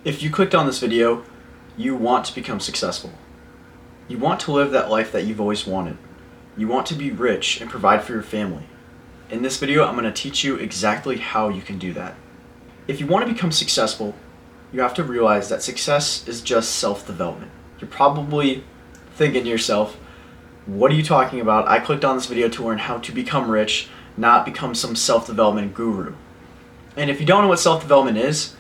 If you clicked on this video, you want to become successful. You want to live that life that you've always wanted. You want to be rich and provide for your family. In this video, I'm going to teach you exactly how you can do that. If you want to become successful, you have to realize that success is just self-development. You're probably thinking to yourself, what are you talking about? I clicked on this video to learn how to become rich, not become some self-development guru. And if you don't know what self-development is,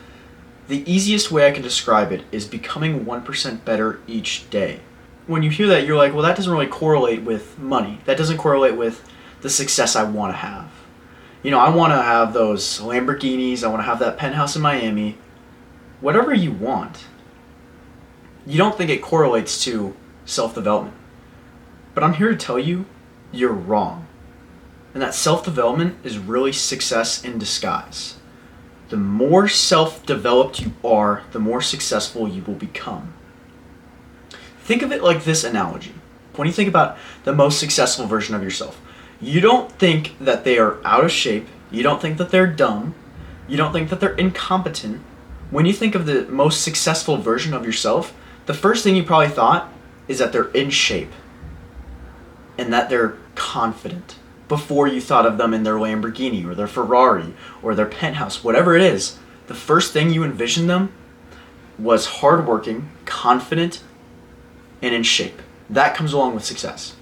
the easiest way I can describe it is becoming 1% better each day. When you hear that, you're like, well, that doesn't really correlate with money. That doesn't correlate with the success I want to have. You know, I want to have those Lamborghinis. I want to have that penthouse in Miami. Whatever you want. You don't think it correlates to self-development. But I'm here to tell you, you're wrong. And that self-development is really success in disguise. The more self-developed you are, the more successful you will become. Think of it like this analogy. When you think about the most successful version of yourself, you don't think that they are out of shape, you don't think that they're dumb, you don't think that they're incompetent. When you think of the most successful version of yourself, the first thing you probably thought is that they're in shape and that they're confident before you thought of them in their Lamborghini or their Ferrari or their penthouse, whatever it is. The first thing you envisioned them was hardworking, confident, and in shape. That comes along with success.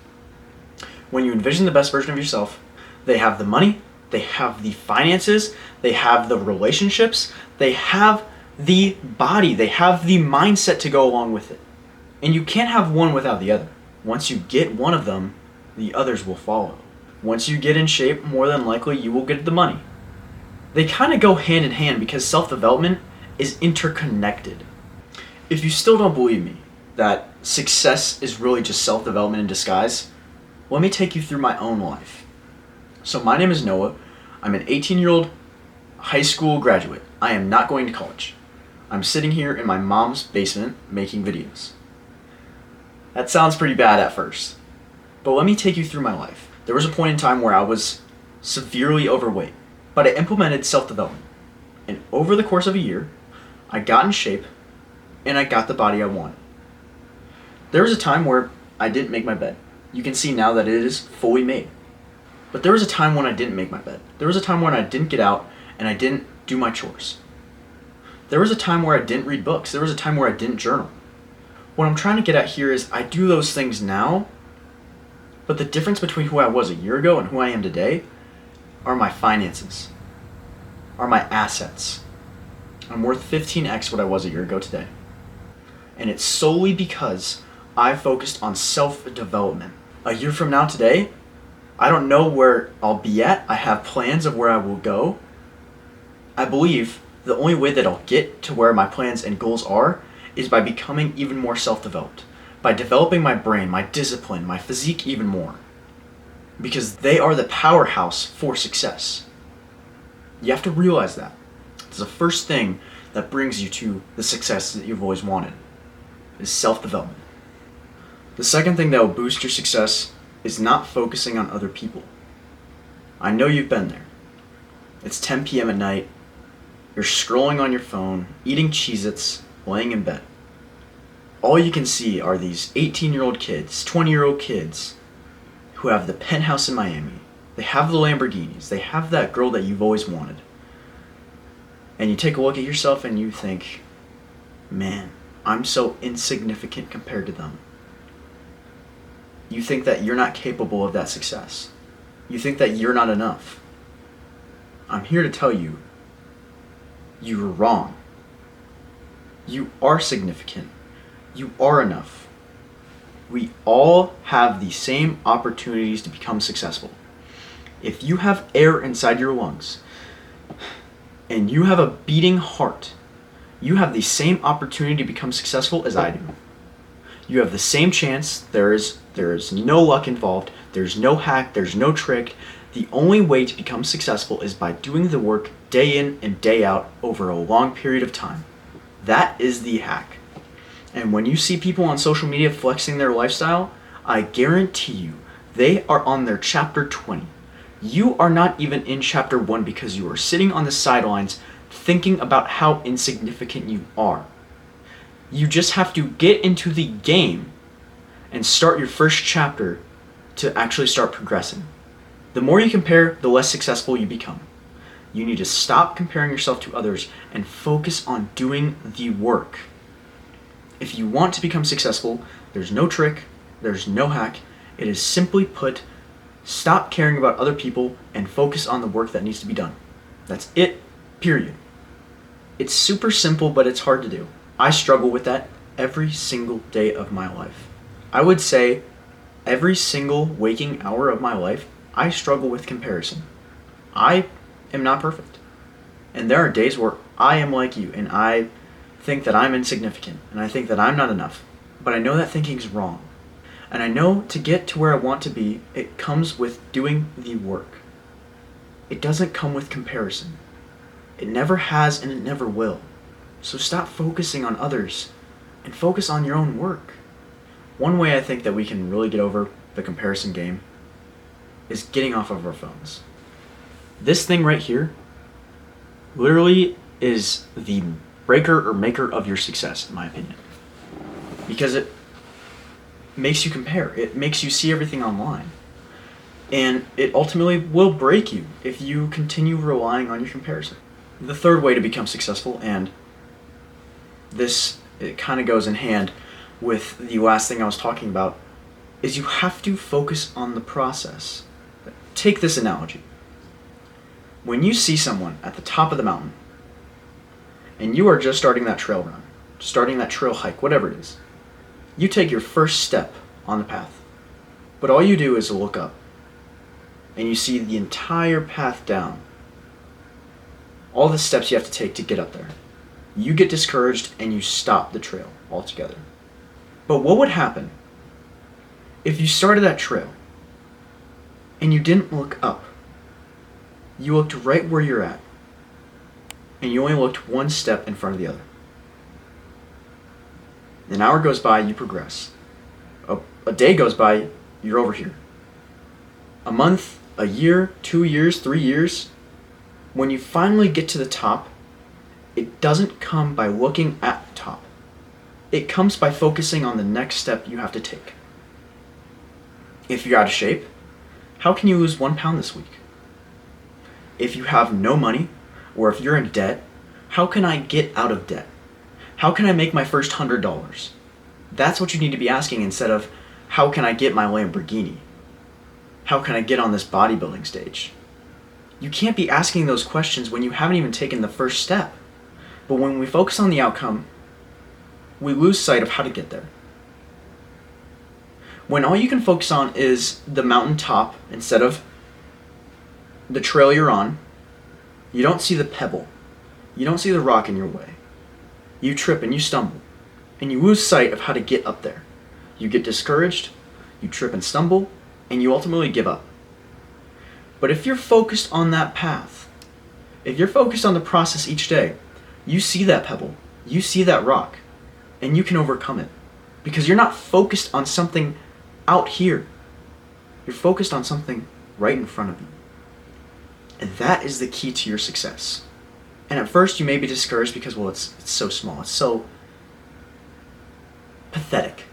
When you envision the best version of yourself, they have the money, they have the finances, they have the relationships, they have the body, they have the mindset to go along with it. And you can't have one without the other. Once you get one of them, the others will follow. Once you get in shape, more than likely you will get the money. They kind of go hand in hand because self-development is interconnected. If you still don't believe me that success is really just self-development in disguise, let me take you through my own life. So my name is Noah. I'm an 18-year-old high school graduate. I am not going to college. I'm sitting here in my mom's basement making videos. That sounds pretty bad at first, but let me take you through my life. There was a point in time where I was severely overweight, but I implemented self-development. And over the course of a year, I got in shape and I got the body I wanted. There was a time where I didn't make my bed. You can see now that it is fully made. But there was a time when I didn't make my bed. There was a time when I didn't get out and I didn't do my chores. There was a time where I didn't read books. There was a time where I didn't journal. What I'm trying to get at here is I do those things now, but the difference between who I was a year ago and who I am today are my finances, are my assets. I'm worth 15x what I was a year ago today. And it's solely because I focused on self-development. A year from now today, I don't know where I'll be at. I have plans of where I will go. I believe the only way that I'll get to where my plans and goals are is by becoming even more self-developed, by developing my brain, my discipline, my physique even more. Because they are the powerhouse for success. You have to realize that. It's the first thing that brings you to the success that you've always wanted, is self-development. The second thing that will boost your success is not focusing on other people. I know you've been there. It's 10 p.m. at night, you're scrolling on your phone, eating Cheez-Its, laying in bed. All you can see are these 18-year-old kids, 20-year-old kids who have the penthouse in Miami. They have the Lamborghinis. They have that girl that you've always wanted. And you take a look at yourself and you think, man, I'm so insignificant compared to them. You think that you're not capable of that success. You think that you're not enough. I'm here to tell you, you were wrong. You are significant. You are enough. We all have the same opportunities to become successful. If you have air inside your lungs and you have a beating heart, you have the same opportunity to become successful as I do. You have the same chance. There is no luck involved. There's no hack. There's no trick. The only way to become successful is by doing the work day in and day out over a long period of time. That is the hack. And when you see people on social media flexing their lifestyle, I guarantee you they are on their chapter 20. You are not even in chapter 1 because you are sitting on the sidelines thinking about how insignificant you are. You just have to get into the game and start your first chapter to actually start progressing. The more you compare, the less successful you become. You need to stop comparing yourself to others and focus on doing the work. If you want to become successful, there's no trick, there's no hack. It is simply put, stop caring about other people and focus on the work that needs to be done. That's it, period. It's super simple, but it's hard to do. I struggle with that every single day of my life. I would say every single waking hour of my life, I struggle with comparison. I am not perfect. And there are days where I am like you and I think that I'm insignificant and I think that I'm not enough. But I know that thinking is wrong. And I know to get to where I want to be, it comes with doing the work. It doesn't come with comparison. It never has and it never will. So stop focusing on others and focus on your own work. One way I think that we can really get over the comparison game is getting off of our phones. This thing right here literally is the breaker or maker of your success, in my opinion. Because it makes you compare. It makes you see everything online. And it ultimately will break you if you continue relying on your comparison. The third way to become successful, and this it kind of goes in hand with the last thing I was talking about, is you have to focus on the process. Take this analogy. When you see someone at the top of the mountain, and you are just starting that trail run, starting that trail hike, whatever it is, you take your first step on the path. But all you do is look up, and you see the entire path down. All the steps you have to take to get up there. You get discouraged and you stop the trail altogether. But what would happen if you started that trail and you didn't look up? You looked right where you're at, and you only looked one step in front of the other. An hour goes by, you progress. A day goes by, you're over here. A month, a year, 2 years, 3 years. When you finally get to the top, it doesn't come by looking at the top. It comes by focusing on the next step you have to take. If you're out of shape, how can you lose 1 pound this week? If you have no money, or if you're in debt, how can I get out of debt? How can I make my first $100? That's what you need to be asking instead of, how can I get my Lamborghini? How can I get on this bodybuilding stage? You can't be asking those questions when you haven't even taken the first step. But when we focus on the outcome, we lose sight of how to get there. When all you can focus on is the mountaintop instead of the trail you're on, you don't see the pebble. You don't see the rock in your way. You trip and you stumble, and you lose sight of how to get up there. You get discouraged, you trip and stumble, and you ultimately give up. But if you're focused on that path, if you're focused on the process each day, you see that pebble, you see that rock, and you can overcome it. Because you're not focused on something out here. You're focused on something right in front of you. And that is the key to your success. And at first you may be discouraged because, well, it's so small, it's so pathetic.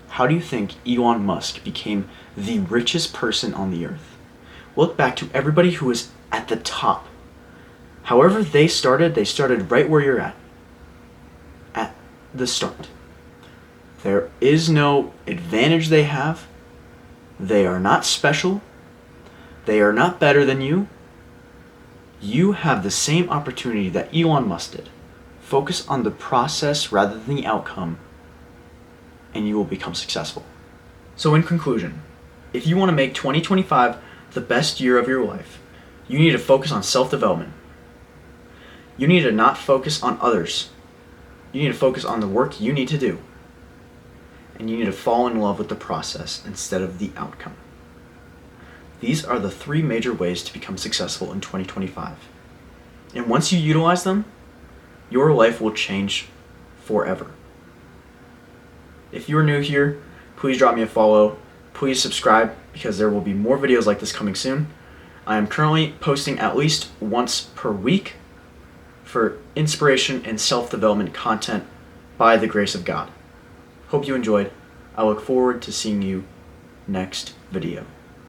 How do you think Elon Musk became the richest person on the earth? Look back to everybody who was at the top. However they started right where you're at the start. There is no advantage they have. They are not special. They are not better than you. You have the same opportunity that Elon Musk did. Focus on the process rather than the outcome, and you will become successful. So in conclusion, if you want to make 2025 the best year of your life, you need to focus on self-development. You need to not focus on others. You need to focus on the work you need to do. And you need to fall in love with the process instead of the outcome. These are the 3 major ways to become successful in 2025. And once you utilize them, your life will change forever. If you are new here, please drop me a follow. Please subscribe because there will be more videos like this coming soon. I am currently posting at least once per week for for inspiration and self-development content by the grace of God. Hope you enjoyed. I look forward to seeing you next video.